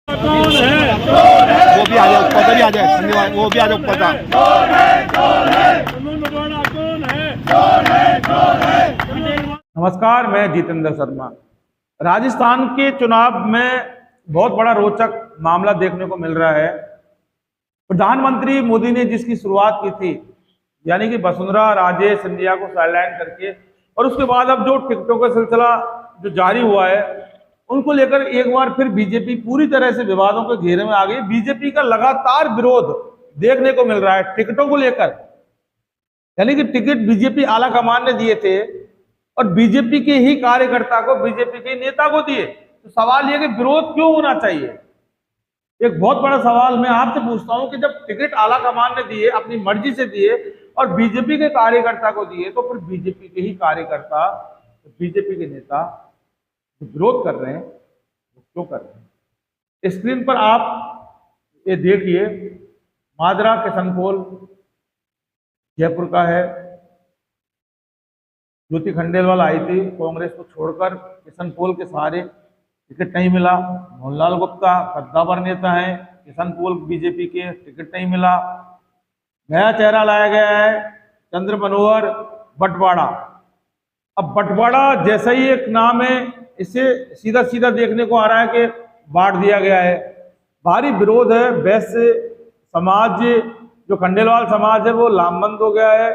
कौन है? वो भी आ जाए ऊपर, उधर ही आ जाए, धन्यवाद। वो भी आ जाए ऊपर का। कौन है? नमस्कार, मैं जितेंद्र शर्मा। राजस्थान के चुनाव में बहुत बड़ा रोचक मामला देखने को मिल रहा है। प्रधानमंत्री मोदी ने जिसकी शुरुआत की थी, यानी कि वसुंधरा राजे सिंधिया को साइडलाइन करके, और उसके बाद अब जो टिकटों का सिलसिला जो जारी हुआ है, उनको लेकर एक बार फिर बीजेपी पूरी तरह से विवादों के घेरे में आ गई। बीजेपी का लगातार विरोध देखने को मिल रहा है टिकटों को लेकर, यानी कि टिकट बीजेपी आला कमान ने दिए थे और बीजेपी के ही कार्यकर्ता को, बीजेपी के नेता को दिए। तो सवाल यह कि विरोध क्यों होना चाहिए? एक बहुत बड़ा सवाल मैं आपसे पूछता हूं कि जब टिकट आला कमान ने दिए, अपनी मर्जी से दिए और बीजेपी के कार्यकर्ता को दिए, तो फिर बीजेपी के ही कार्यकर्ता, बीजेपी के नेता जो विरोध कर रहे हैं वो क्यों कर रहे हैं? स्क्रीन पर आप ये देखिए, माजरा किशनपोल जयपुर का है। ज्योति खंडेलवाल आई थी कांग्रेस को छोड़कर, किशनपोल के सहारे टिकट नहीं मिला। मोहनलाल गुप्ता कद्दावर नेता है, किशनपोल बीजेपी के, टिकट नहीं मिला। नया चेहरा लाया गया है, चंद्र मनोहर बटवाड़ा। अब बटवाड़ा जैसा ही एक नाम है, इसे सीधा सीधा देखने को आ रहा है कि बांट दिया गया है। भारी विरोध है। वैश्य समाज, जो खंडेलवाल समाज है, वो लामबंद हो गया है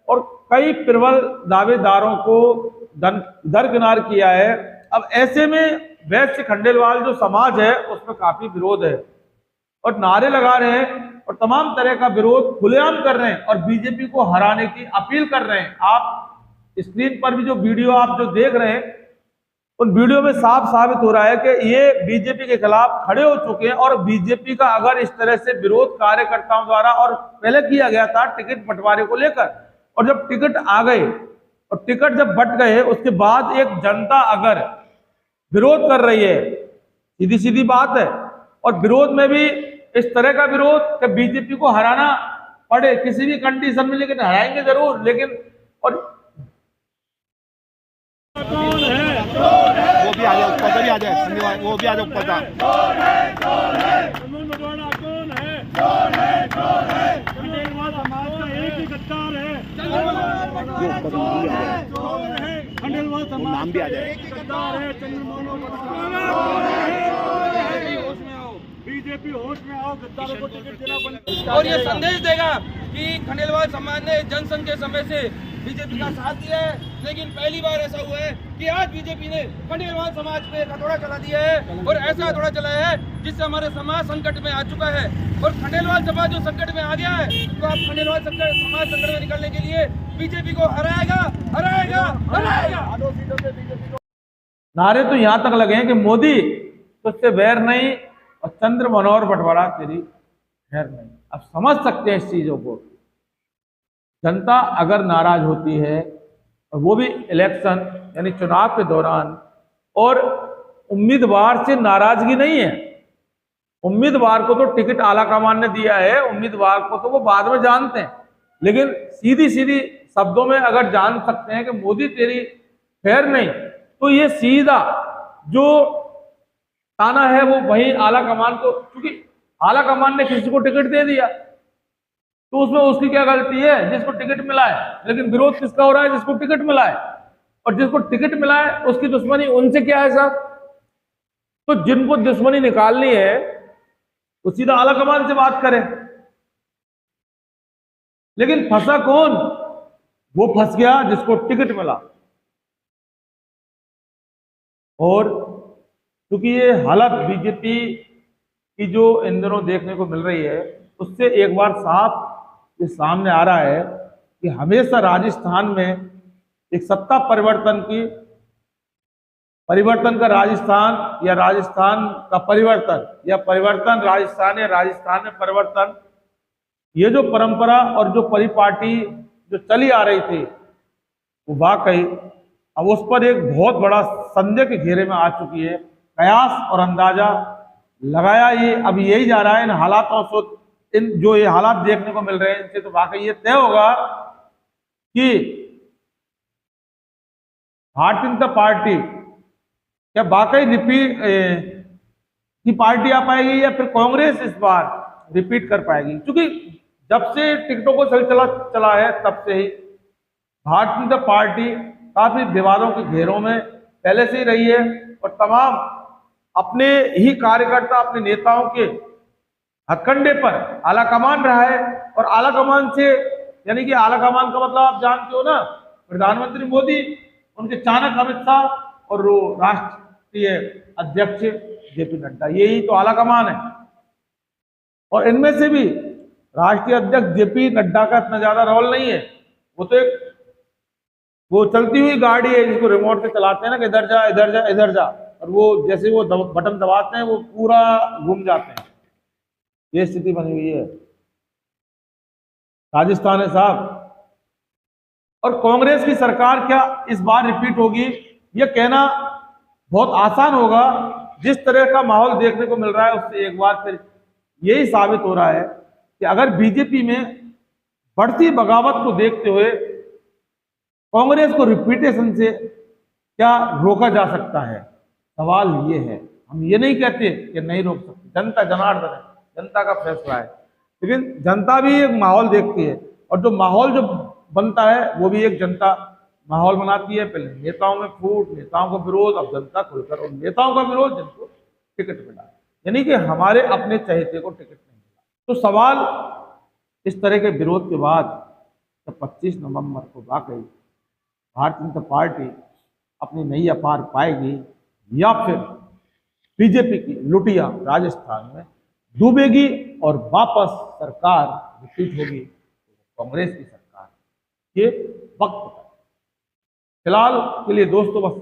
और कई प्रबल दावेदारों को दरकिनार किया है। अब ऐसे में वैश्य खंडेलवाल जो समाज है उसमें काफी विरोध है और नारे लगा रहे हैं और तमाम तरह का विरोध खुलेआम कर रहे हैं और बीजेपी को हराने की अपील कर रहे हैं। आप स्क्रीन पर भी जो वीडियो आप जो देख रहे हैं, उन वीडियो में साफ साबित हो रहा है कि ये बीजेपी के खिलाफ खड़े हो चुके हैं। और बीजेपी का अगर इस तरह से विरोध कार्यकर्ताओं द्वारा और पहले किया गया था टिकट बंटवारे को लेकर, और जब टिकट आ गए और टिकट जब बंट गए, उसके बाद एक जनता अगर विरोध कर रही है, सीधी सीधी बात है, और विरोध में भी इस तरह का विरोध कि बीजेपी को हराना पड़े किसी भी कंडीशन में, लेकिन हराएंगे जरूर। लेकिन और कौन है? वो भी आ जाए ऊपर, उधर ही आ जाए, धन्यवाद। वो भी आ जाए ऊपर का। कौन है? खंडेलवाल समाज का एक ही गद्दार है। खंडेलवाल वो समाज नाम भी आ जाए। एक ही गद्दार है। बीजेपी होश में आओ, गद्दारों को टिकट देना बंद। और ये संदेश देगा कि खंडेलवाल समाज ने जनसंघ के समय से बीजेपी का साथ दिया है, लेकिन पहली बार ऐसा हुआ है कि आज बीजेपी ने खंडेलवाल समाज पे एक हथौड़ा चला दिया है और ऐसा हथौड़ा चलाया है जिससे हमारे समाज संकट में आ चुका है। और खंडेलवाल समाज जो संकट में आ गया है, तो आप खंडेलवाल समाज संकट में निकलने के लिए बीजेपी को हराएगा, हराएगा, हराएगा। नारे तो यहां तक लगे हैं कि मोदी तुझसे वैर नहीं और चंद्र मनोहर बटवाड़ा तेरी खैर नहीं। अब समझ सकते हैं इस चीजों को। जनता अगर नाराज होती है, और वो भी इलेक्शन यानी चुनाव के दौरान, और उम्मीदवार से नाराजगी नहीं है, उम्मीदवार को तो टिकट आला कमान ने दिया है, उम्मीदवार को तो वो बाद में जानते हैं, लेकिन सीधी सीधी शब्दों में अगर जान सकते हैं कि मोदी तेरी खैर नहीं, तो ये सीधा जो ताना है वो वही आला कमान को, क्योंकि आला कमान ने किसी को टिकट दे दिया तो उसमें उसकी क्या गलती है जिसको टिकट मिला है। लेकिन विरोध किसका हो रहा है? जिसको टिकट मिला है, और जिसको टिकट मिला है उसकी दुश्मनी उनसे क्या है साहब? तो जिनको दुश्मनी निकालनी है वो सीधा आला कमान से बात करें। लेकिन फंसा कौन? वो फंस गया जिसको टिकट मिला। और क्योंकि ये हालत बीजेपी की जो इन दिनों देखने को मिल रही है, उससे एक बार साफ ये सामने आ रहा है कि हमेशा राजस्थान में एक सत्ता परिवर्तन का राजस्थान, या राजस्थान का परिवर्तन, या परिवर्तन राजस्थान, या राजस्थान में परिवर्तन, ये जो परंपरा और जो परिपाटी जो चली आ रही थी, वो वाकई अब उस पर एक बहुत बड़ा संदेह के घेरे में आ चुकी है। कयास और अंदाजा लगाया ये अब यही जा रहा है इन हालातों से, इन जो ये हालात देखने को मिल रहे हैं, इनसे तो वाकई ये तय होगा कि भारतीय जनता पार्टी क्या वाकई की पार्टी आ पाएगी या फिर कांग्रेस इस बार रिपीट कर पाएगी, क्योंकि जब से टिकटों को चला है तब से ही भारतीय जनता पार्टी काफी विवादों के घेरों में पहले से ही रही है और तमाम अपने ही कार्यकर्ता अपने नेताओं के हथकंडे पर आलाकमान रहा है। और आलाकमान से यानी कि आलाकमान का मतलब आप जानते हो ना, प्रधानमंत्री मोदी, उनके चाणक्य अमित शाह और वो राष्ट्रीय अध्यक्ष जेपी नड्डा, यही तो आलाकमान है। और इनमें से भी राष्ट्रीय अध्यक्ष जेपी नड्डा का इतना ज्यादा रोल नहीं है, वो तो एक वो चलती हुई गाड़ी है जिसको रिमोट से चलाते हैं ना कि इधर जा इधर जा इधर जा, और वो जैसे वो बटन दबाते हैं वो पूरा घूम जाते हैं। ये स्थिति बनी हुई है राजस्थान है साहब। और कांग्रेस की सरकार क्या इस बार रिपीट होगी, यह कहना बहुत आसान होगा। जिस तरह का माहौल देखने को मिल रहा है उससे एक बार फिर यही साबित हो रहा है कि अगर बीजेपी में बढ़ती बगावत को देखते हुए कांग्रेस को रिपीटेशन से क्या रोका जा सकता है, सवाल ये है। हम ये नहीं कहते कि नहीं रोक सकते, जनता जनार्दन है, जनता का फैसला है, लेकिन जनता भी एक माहौल देखती है और जो माहौल जो बनता है वो भी एक जनता माहौल बनाती है। पहले नेताओं में फूट, नेताओं का विरोध, अब जनता खुलकर और नेताओं का विरोध जिनको टिकट मिला, यानी कि हमारे अपने चहेते को टिकट नहीं मिला। तो सवाल इस तरह के विरोध के बाद जब 25 नवंबर को वाकई भारतीय जनता पार्टी अपनी नैया पार पाएगी या फिर बीजेपी की लुटिया राजस्थान में डूबेगी और वापस सरकार रिपीट होगी कांग्रेस की सरकार, ये वक्त है। फिलहाल के लिए दोस्तों बस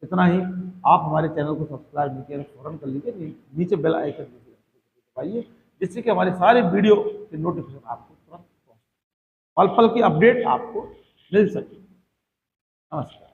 इतना ही। आप हमारे चैनल को सब्सक्राइब नहीं किया फौरन कर लीजिए, नीचे बेल आइकन दबाइए जिससे कि हमारे सारे वीडियो के नोटिफिकेशन आपको तुरंत पल पल की अपडेट आपको मिल सके। नमस्कार।